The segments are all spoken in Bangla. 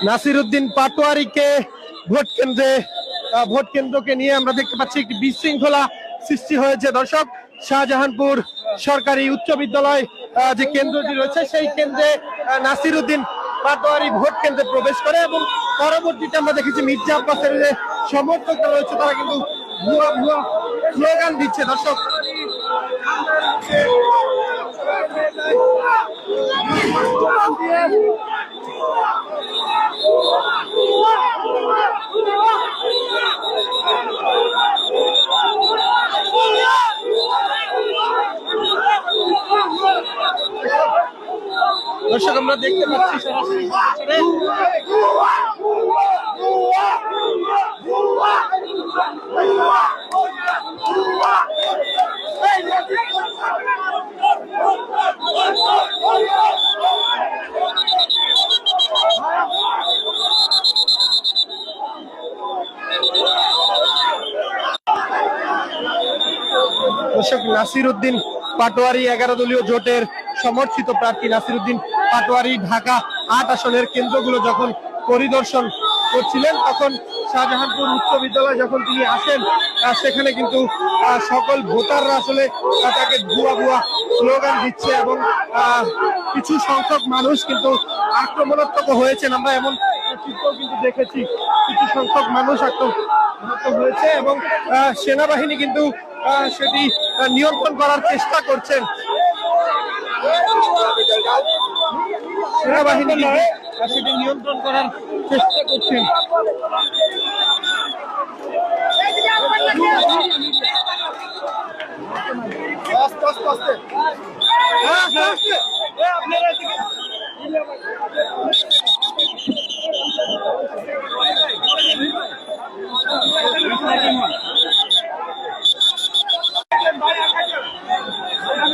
নাসিরউদ্দিন পাটোয়ারিকে ভোট কেন্দ্রকে নিয়ে আমরা দেখতে পাচ্ছি একটি বিশৃঙ্খলা সৃষ্টি হয়েছে। দর্শক, শাহজাহানপুর সরকারি উচ্চ বিদ্যালয় যে কেন্দ্রটি রয়েছে সেই কেন্দ্রে নাসিরউদ্দিন পাটোয়ারি ভোট কেন্দ্রে প্রবেশ করে এবং পরবর্তীতে আমরা দেখেছি মির্জা আব্বাসের যে সমর্থকরা রয়েছে তারা কিন্তু ভুয়া ভুয়া স্লোগান দিচ্ছে। দর্শক, আমরা দেখতে পাচ্ছি সরাসরি নাসিরউদ্দিন পাটোয়ারি 11 দলীয় জোটের সমর্থিত প্রার্থী নাসিরউদ্দিন পাটোয়ারি ঢাকা 8 আসনের কেন্দ্রগুলো যখন পরিদর্শন করছিলেন তখন শাহজাহানপুর উচ্চ বিদ্যালয় যখন তিনি আসেন সেখানে কিন্তু সকল ভোটাররা আসলে তাকে ভুয়া ভুয়া স্লোগান দিচ্ছে এবং কিছু সংখ্যক মানুষ কিন্তু আক্রমণাত্মক হয়েছেন। আমরা এমন চিত্র কিন্তু দেখেছি, কিছু সংখ্যক মানুষ আক্রমণাত্মক হয়েছে এবং সেনাবাহিনী কিন্তু সেটি নিয়ন্ত্রণ করার চেষ্টা করছেন। সেনাবাহিনী সেটি নিয়ন্ত্রণ করার চেষ্টা করছেন।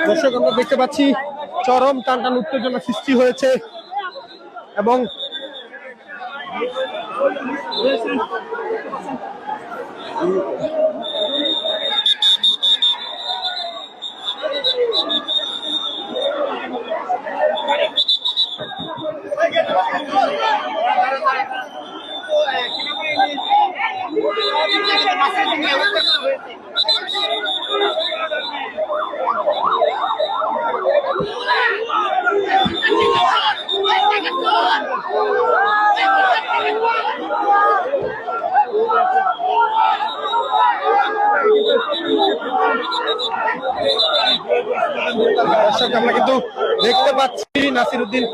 দর্শক, আমরা দেখতে পাচ্ছি চরম টানটান উত্তেজনা সৃষ্টি হয়েছে এবং আমরা কিন্তু দেখতে পাচ্ছি নাসিরউদ্দিন